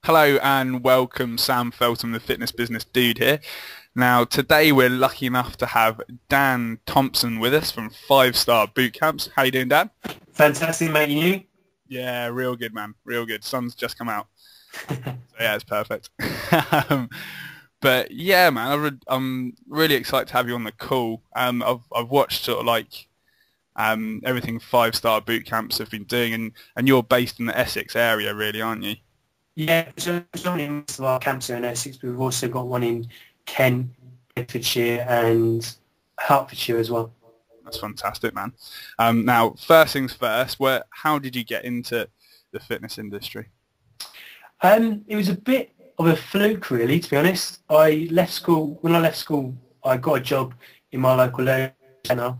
Hello and welcome, Sam Feltham, the fitness business dude here. Now today we're lucky enough to have Dan Thompson with us from 5 Star Boot Camps. How you doing, Dan? Fantastic, mate. You? Yeah, real good, man. Real good. Sun's just come out. So yeah, it's perfect. um, but yeah, man, I'm really excited to have you on the call. I've watched sort of like everything 5 Star Boot Camps have been doing, and you're based in the Essex area, really, aren't you? Yeah, so it's only most of our camps are in Essex, but we've also got one in Kent, Bedfordshire and Hertfordshire as well. That's fantastic, man. Now, first things first, how did you get into the fitness industry? It was a bit of a fluke, really, to be honest. I left school. When I left school, I got a job in my local leisure centre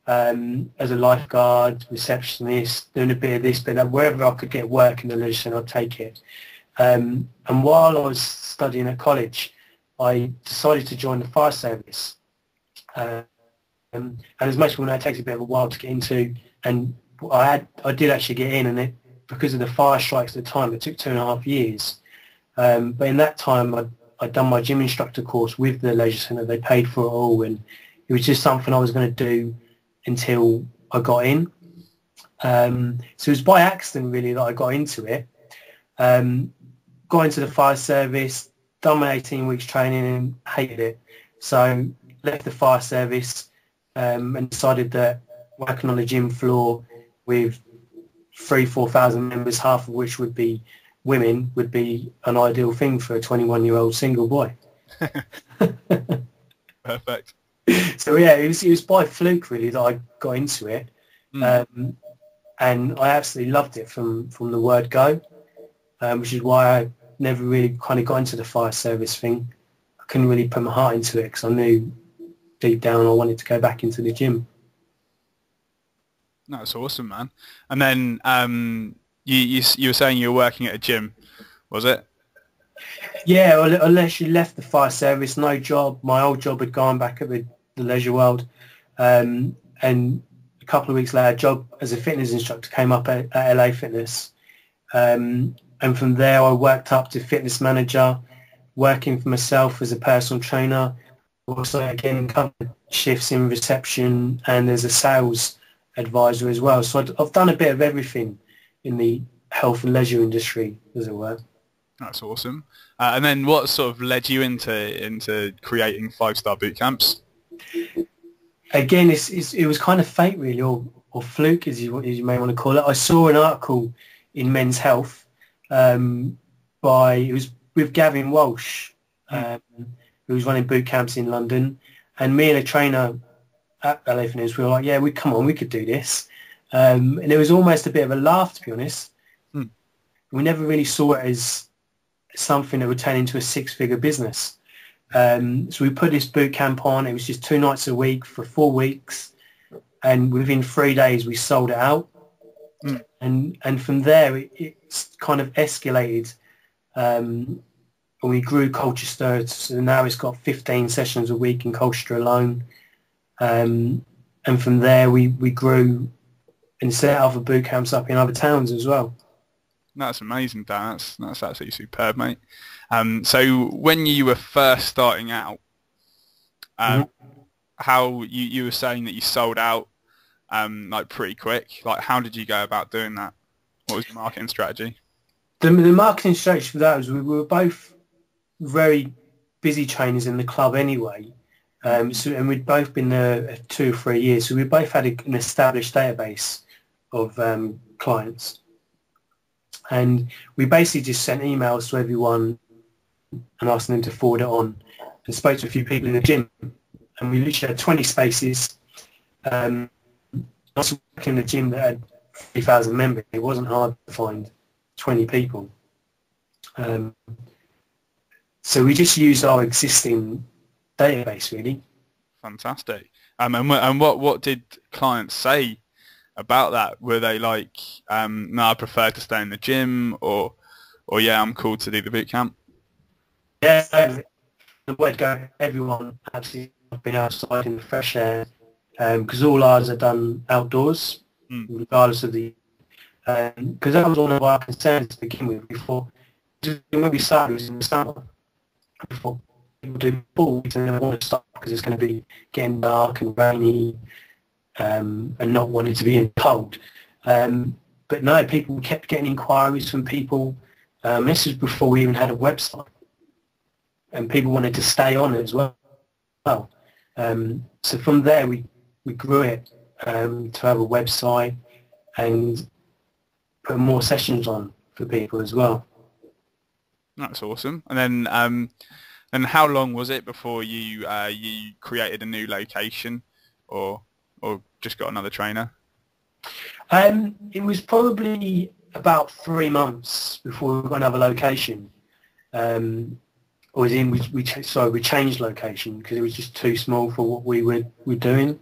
as a lifeguard, receptionist, doing a bit of this, bit of that. Wherever I could get work in the leisure centre, I'd take it. And while I was studying at college, I decided to join the fire service. And as most people know, it takes a bit of a while to get into. And I did actually get in, and because of the fire strikes at the time, it took 2.5 years. But in that time, I'd done my gym instructor course with the leisure centre. They paid for it all, and it was just something I was going to do until I got in. So it was by accident, really, that I got into it. Got into the fire service, done my 18 weeks training and hated it. So left the fire service and decided that working on the gym floor with 4,000 members, half of which would be women, would be an ideal thing for a 21-year-old single boy. Perfect. So yeah, it was by fluke, really, that I got into it. And I absolutely loved it from the word go, which is why I never really kind of got into the fire service thing. I couldn't really put my heart into it because I knew deep down I wanted to go back into the gym. That's awesome, man. And then you were saying you were working at a gym, was it? Yeah, I literally left the fire service, no job. My old job had gone back at the leisure world. And a couple of weeks later, a job as a fitness instructor came up at LA Fitness. And from there, I worked up to fitness manager, working for myself as a personal trainer. Also, again, covered shifts in reception and as a sales advisor as well. So I've done a bit of everything in the health and leisure industry, as it were. That's awesome. And then what sort of led you into creating 5 Star Boot Camps? Again, it was kind of fate, really, or fluke, as you may want to call it. I saw an article in Men's Health it was with Gavin Walsh, who was running boot camps in London, and me and a trainer at LA Fitness, we were like, yeah, we could do this. And it was almost a bit of a laugh, to be honest. We never really saw it as something that would turn into a 6-figure business. So we put this boot camp on. It was just 2 nights a week for 4 weeks. And within 3 days, we sold it out. And from there, it's kind of escalated. And we grew Colchester. So now it's got 15 sessions a week in Colchester alone. And from there, we grew and set other boot camps up in other towns as well. That's amazing, Dan. That's absolutely superb, mate. So when you were first starting out, how you were saying that you sold out like pretty quick. Like, how did you go about doing that? What was the marketing strategy? The marketing strategy for that was we were both very busy trainers in the club anyway. And we'd both been there 2 or 3 years. So we both had an established database of clients. And we basically just sent emails to everyone and asked them to forward it on, and spoke to a few people in the gym. And we literally had 20 spaces. I was working in a gym that had 3,000 members. It wasn't hard to find 20 people. So we just used our existing database, really. Fantastic. And what did clients say about that? Were they like, no, I prefer to stay in the gym, or yeah, I'm cool to do the boot camp? Yeah, the word go, everyone absolutely been outside in the fresh air, because all ours are done outdoors, regardless of the, because that was one of our concerns to begin with. Before when we started, it was in the summer. Before people do balls and they want to stop because it's going to be getting dark and rainy, and not wanting to be in cold. But no, people kept getting inquiries from people. This was before we even had a website, and people wanted to stay on it as well. So from there, we grew it to have a website and put more sessions on for people as well. That's awesome. And then, and how long was it before you created a new location, or just got another trainer? It was probably about 3 months before we got another location. We changed location because it was just too small for what we were doing.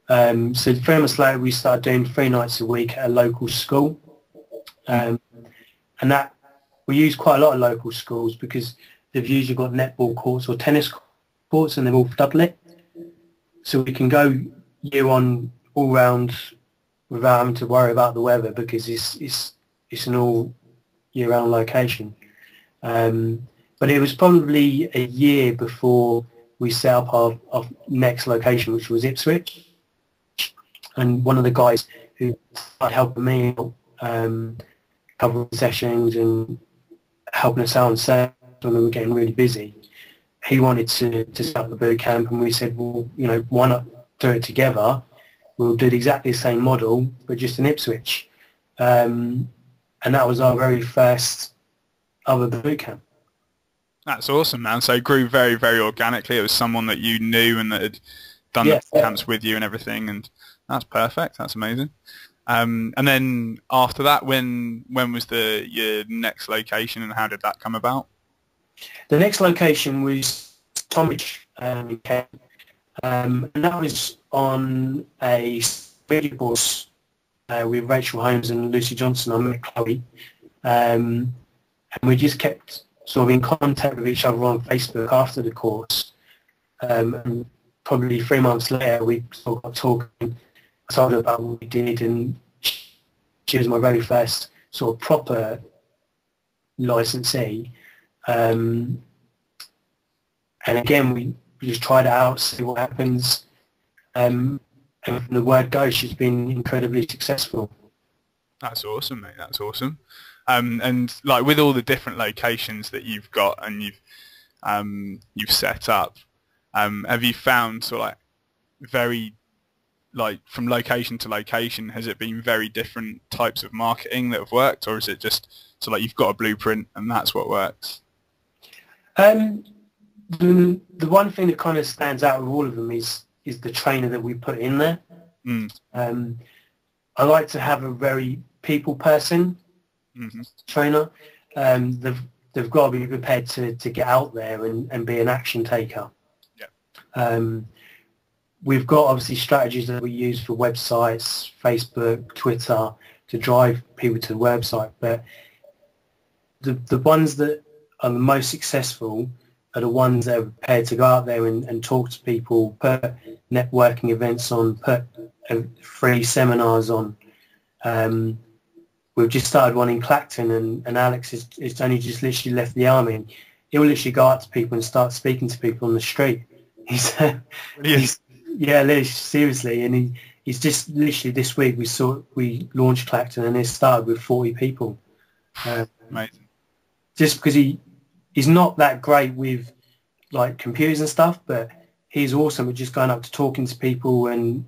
So 3 months later, we started doing 3 nights a week at a local school, and that we use quite a lot of local schools because they've usually got netball courts or tennis courts, and they're all floodlit, so we can go year on all round without having to worry about the weather because it's an all year round location. But it was probably a year before we set up our next location, which was Ipswich. And one of the guys who started helping me covering sessions and helping us out on sales when we were getting really busy, he wanted to start the boot camp, and we said, well, why not do it together? We'll do exactly the same model, but just in Ipswich. And that was our very first other boot camp. That's awesome, man. So it grew very, very organically. It was someone that you knew and that had done the camps with you and everything, and that's perfect. That's amazing. And then after that, when was your next location, and how did that come about? The next location was Tonbridge in Kent, and that was on a video course with Rachel Holmes and Lucy Johnson. I met Chloe, and we just kept sort of in contact with each other on Facebook after the course. And probably 3 months later, we sort of got talking. I told her about what we did, and she was my very first sort of proper licensee. And again, we just tried it out, see what happens. And from the word go, she's been incredibly successful. That's awesome, mate. That's awesome. And like with all the different locations that you've got and you've set up, have you found sort of like very, like from location to location, has it been very different types of marketing that have worked, or is it just so like you've got a blueprint and that's what works? The one thing that kind of stands out with all of them is the trainer that we put in there. I like to have a very people person trainer. They've got to be prepared to get out there and be an action taker. We've got obviously strategies that we use for websites, Facebook, Twitter, to drive people to the website, but the ones that are the most successful are the ones that are prepared to go out there and talk to people, put networking events on, put free seminars on. We've just started one in Clacton, and Alex has only just literally left the army. He'll literally go out to people and start speaking to people on the street. Literally, seriously. And he's just literally this week we launched Clacton, and it started with 40 people. Amazing. Just because he's not that great with like computers and stuff, but he's awesome at just going up to talking to people and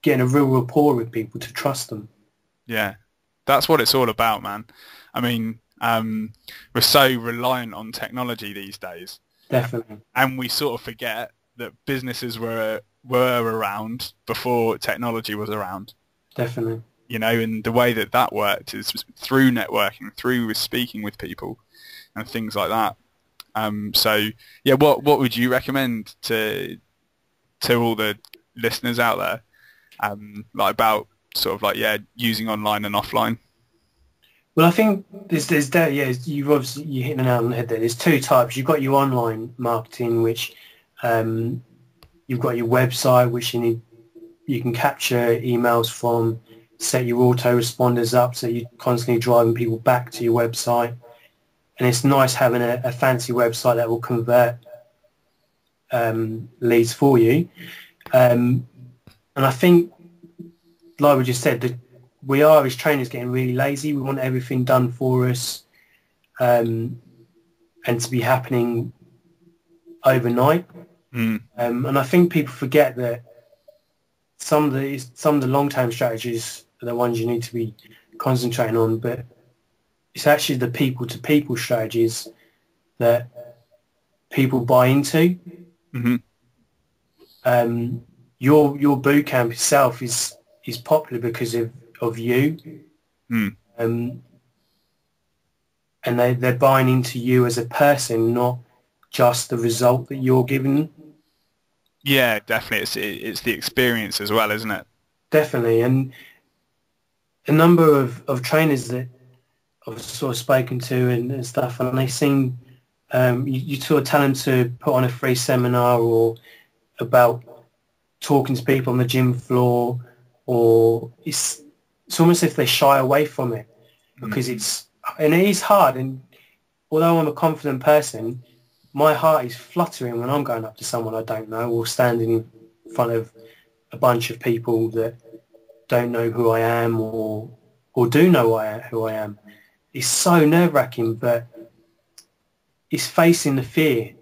getting a real rapport with people to trust them. Yeah, that's what it's all about, man. I mean, we're so reliant on technology these days. Definitely. And we sort of forget that businesses were around before technology was around. Definitely. And the way that worked is through networking, through speaking with people and things like that. So yeah, what would you recommend to all the listeners out there, like about sort of like, using online and offline? Well, I think there's you've obviously, you hit the nail on the head there. There's two types. You've got your online marketing, which you've got your website, which you can capture emails from, set your autoresponders up so you're constantly driving people back to your website. and it's nice having a fancy website that will convert leads for you. And I think, like we just said, that we are as trainers getting really lazy. We want everything done for us, and to be happening overnight. And I think people forget that some of the long-term strategies are the ones you need to be concentrating on, but it's actually the people-to-people strategies that people buy into. Your boot camp itself is popular because of you, and they're buying into you as a person, not just the result that you're giving. Yeah, definitely. It's the experience as well, isn't it? Definitely. And a number of trainers that I've sort of spoken to and stuff, and they seem, you sort of tell them to put on a free seminar or about talking to people on the gym floor, or it's almost as if they shy away from it because it is hard. And although I'm a confident person, my heart is fluttering when I'm going up to someone I don't know or standing in front of a bunch of people that don't know who I am or do know who I am. It's so nerve-wracking, but it's facing the fear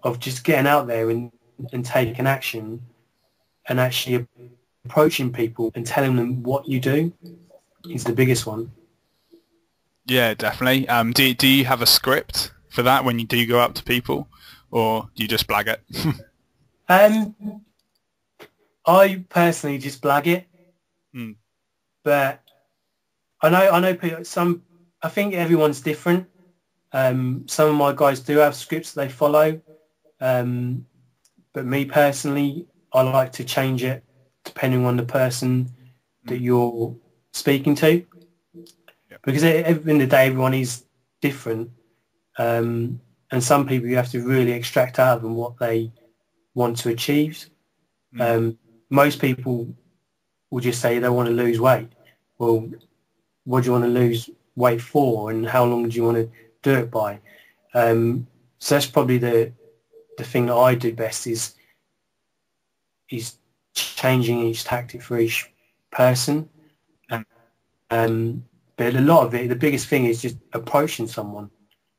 of just getting out there and taking action and actually approaching people and telling them what you do is the biggest one. Yeah, definitely. Do you have a script for that when you do go up to people, or do you just blag it? I personally just blag it, but I know people. I think everyone's different. Some of my guys do have scripts they follow, but me personally, I like to change it depending on the person that you're speaking to, because at the end of the day, everyone is different, and some people you have to really extract out of them what they want to achieve. Most people will just say they want to lose weight. Well, what do you want to lose weight for, and how long do you want to do it by? So that's probably the thing that I do best is changing each tactic for each person. But a lot of it, the biggest thing is just approaching someone.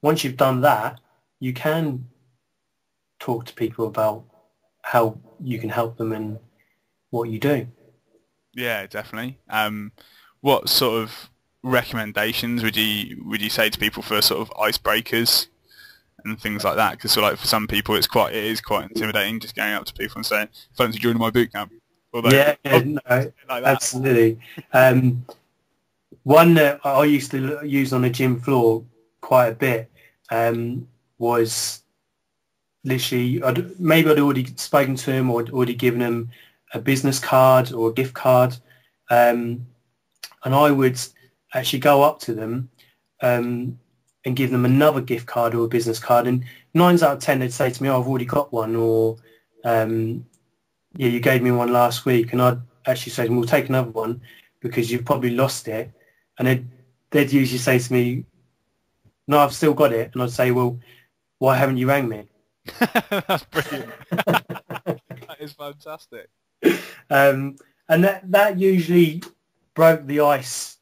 Once you've done that, you can talk to people about how you can help them and what you do. Yeah, definitely. What sort of recommendations would you say to people for sort of icebreakers and things like that? Because for some people, it is quite intimidating just going up to people and saying, "Fancy joining my boot camp?" No, like absolutely. One that I used to use on the gym floor quite a bit was literally, I'd already spoken to him or already given him a business card or a gift card, and I would actually go up to them and give them another gift card or a business card, and 9 out of 10 they'd say to me, "Oh, I've already got one," or "Yeah, you gave me one last week," and I'd actually say, "We'll take another one because you've probably lost it," and they'd usually say to me, "No, I've still got it," and I'd say, "Well, why haven't you rang me?" That's brilliant. That is fantastic. And that usually broke the ice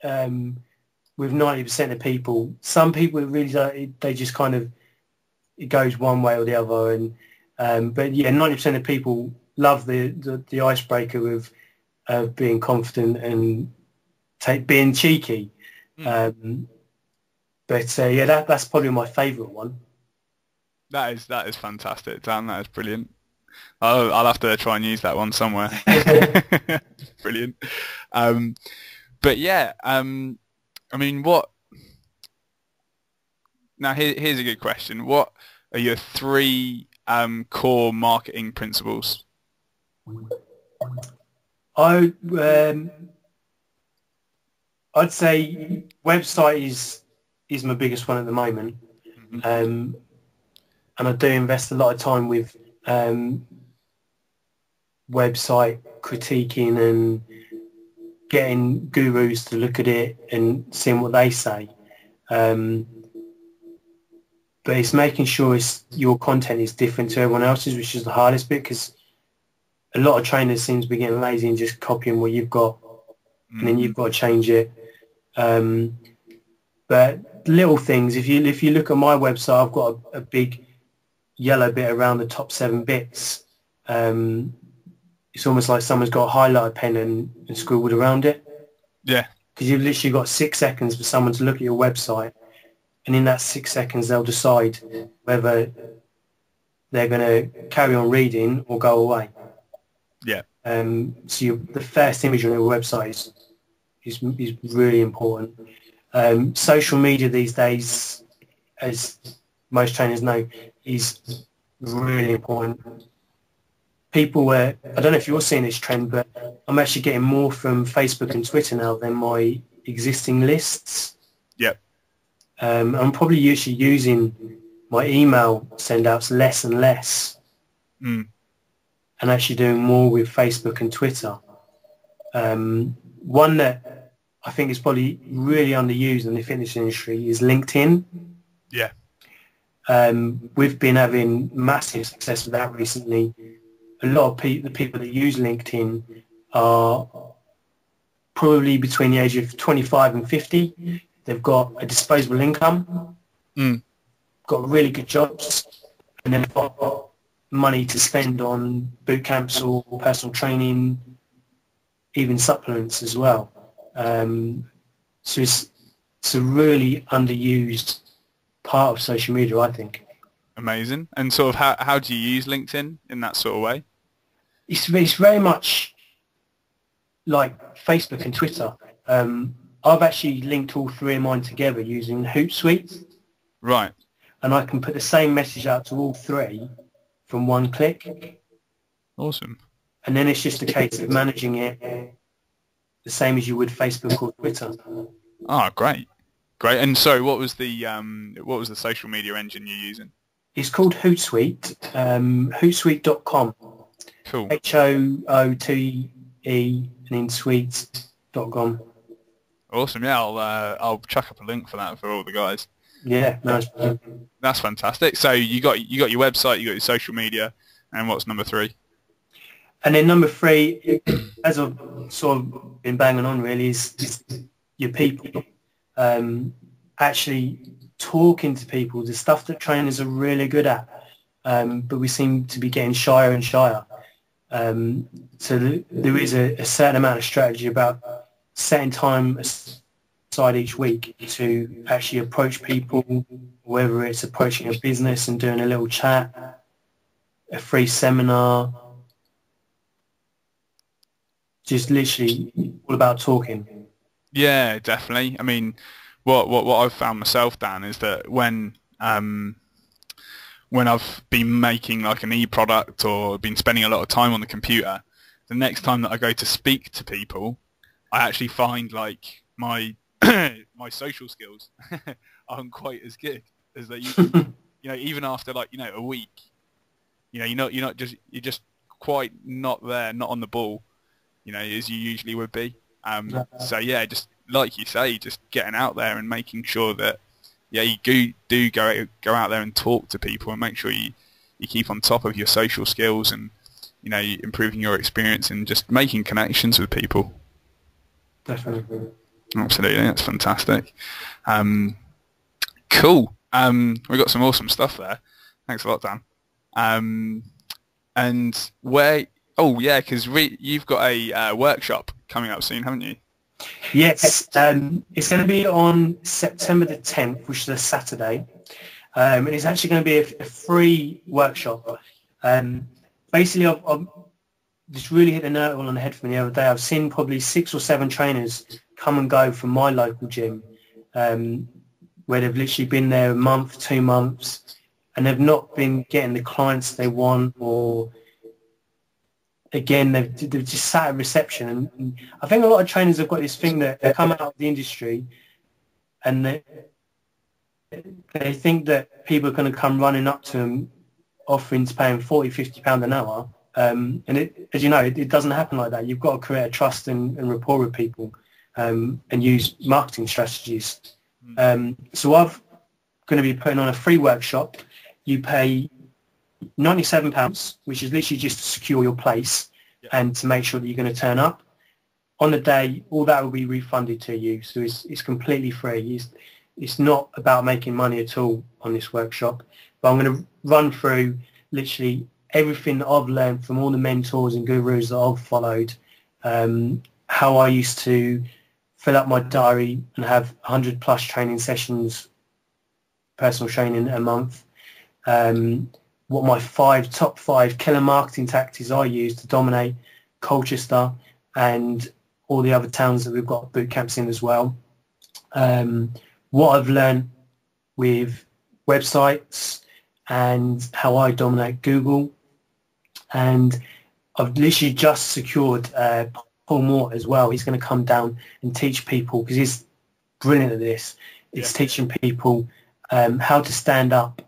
with 90% of people. Some people, it really they just kind of, it goes one way or the other, and but yeah, 90% of people love the icebreaker of being confident and being cheeky. But yeah, that's probably my favourite one. That is fantastic, Dan. That is brilliant. I'll have to try and use that one somewhere. Brilliant. But yeah, I mean, now here's a good question. What are your 3 core marketing principles? I'd say website is my biggest one at the moment. And I do invest a lot of time with website critiquing and getting gurus to look at it and seeing what they say. Um, but it's making sure your content is different to everyone else's, which is the hardest bit, because a lot of trainers seem to be getting lazy and just copying what you've got, and then you've got to change it. But little things, if you look at my website, I've got a big yellow bit around the top 7 bits. It's almost like someone's got a highlighter pen and scribbled around it. Yeah. Because you've literally got 6 seconds for someone to look at your website, and in that 6 seconds they'll decide whether they're going to carry on reading or go away. Yeah. So the first image on your website is really important. Social media these days, as most trainers know, is really important. People I don't know if you're seeing this trend, but I'm actually getting more from Facebook and Twitter now than my existing lists. Yep. I'm probably usually using my email send-outs less and less, and actually doing more with Facebook and Twitter. One that I think is probably really underused in the fitness industry is LinkedIn. Yeah. We've been having massive success with that recently. A lot of the people that use LinkedIn are probably between the age of 25 and 50. They've got a disposable income, got really good jobs, and they've got money to spend on boot camps or personal training, even supplements as well. So it's a really underused part of social media, I think. Amazing. And sort of how do you use LinkedIn in that sort of way? It's very much like Facebook and Twitter. I've actually linked all 3 of mine together using Hootsuite. Right. And I can put the same message out to all 3 from one click. Awesome. And then it's just a case of managing it the same as you would Facebook or Twitter. Oh, great. And so what was the social media engine you're using? It's called Hootsuite, hootsuite.com. Cool. HOOTE and then suite.com. Awesome. Yeah, I'll chuck up a link for that for all the guys. Yeah, nice. That's fantastic. So you got your website, you got your social media, and what's number 3? And then number 3, as I've sort of been banging on really, is your people. Actually talking to people, the stuff that trainers are really good at, but we seem to be getting shyer and shyer. So there is a certain amount of strategy about setting time aside each week to actually approach people, whether it's approaching a business and doing a little chat, a free seminar, just literally all about talking. Yeah, definitely. I mean, what I've found myself, Dan, is that when I've been making like an e-product or been spending a lot of time on the computer, the next time that I go to speak to people, I actually find like my my social skills aren't quite as good as they used to be. You know, even after like, a week, you're just quite not there, not on the ball, as you usually would be. So yeah, just like you say, just getting out there and making sure that you do go out there and talk to people and make sure you keep on top of your social skills and improving your experience and just making connections with people. Definitely. Absolutely, that's fantastic. Cool. We got some awesome stuff there. Thanks a lot, Dan. And where? Oh yeah, because you've got a workshop coming up soon, haven't you? Yes, it's going to be on September the 10th, which is a Saturday, and it's actually going to be a free workshop. Basically, I've just really hit the nail on the head for me the other day. I've seen probably 6 or 7 trainers come and go from my local gym, where they've literally been there a month, 2 months, and they've not been getting the clients they want, or again, they've just sat at reception. And I think a lot of trainers have got this thing that they come out of the industry and they think that people are going to come running up to them offering to pay them £40, £50 an hour. And as you know, it doesn't happen like that. You've got to create a trust and rapport with people, and use marketing strategies So I'm going to be putting on a free workshop. You pay £97, which is literally just to secure your place and to make sure that you're going to turn up. On the day, all that will be refunded to you. So it's completely free. It's not about making money at all on this workshop. But I'm going to run through literally everything that I've learned from all the mentors and gurus that I've followed, how I used to fill up my diary and have 100 plus training sessions, personal training a month, what my top five killer marketing tactics I use to dominate Colchester and all the other towns that we've got boot camps in as well. What I've learned with websites and how I dominate Google. And I've literally just secured Paul Moore as well. He's going to come down and teach people, because he's brilliant at this. It's teaching people how to stand up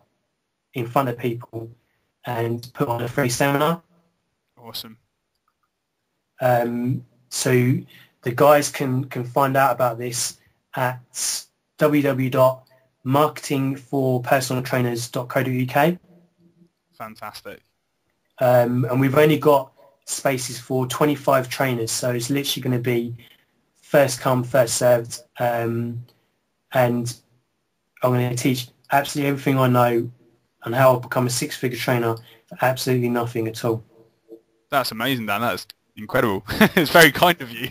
in front of people and put on a free seminar. Awesome. So the guys can find out about this at www.marketingforpersonaltrainers.co.uk. Fantastic. And we've only got spaces for 25 trainers, so it's literally going to be first come, first served. And I'm going to teach absolutely everything I know on how I'll become a six-figure trainer for absolutely nothing at all. That's amazing, Dan. That's incredible. It's very kind of you.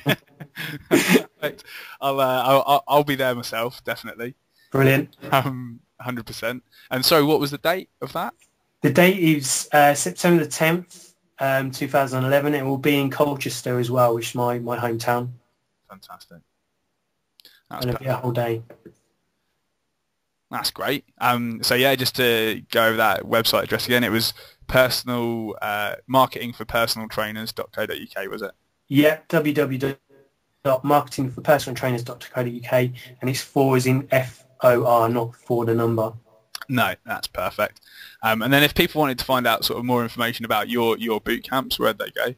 I'll be there myself, definitely. Brilliant. 100%. And so what was the date of that? The date is September the 10th, 2011. It will be in Colchester as well, which is my hometown. Fantastic. It'll be a whole day. That's great. So yeah, just to go over that website address again, it was marketingforpersonaltrainers.co.uk, was it? Yeah, www.marketingforpersonaltrainers.co.uk, and it's 4 as in FOR, not for the number. No, that's perfect. And then if people wanted to find out sort of more information about your boot camps, where'd they go?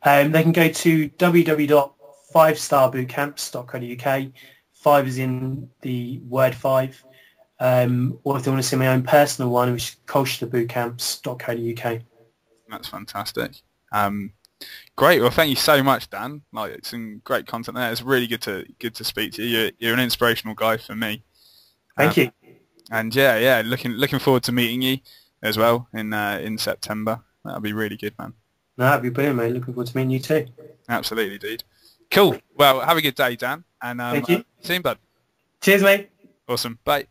They can go to www.5starbootcamps.co.uk. 5 is in the word 5. Or if they want to see my own personal one, which is colchesterbootcamps.co.uk. That's fantastic. Great. Well, thank you so much, Dan. Like, it's some great content there. It's really good to speak to you. You're an inspirational guy for me. Thank you. And yeah, looking forward to meeting you as well in September. That'll be really good, man. No, that'd be brilliant, mate. Looking forward to meeting you too. Absolutely, dude. Cool. Well, have a good day, Dan. And thank you. See you soon, bud. Cheers, mate. Awesome. Bye.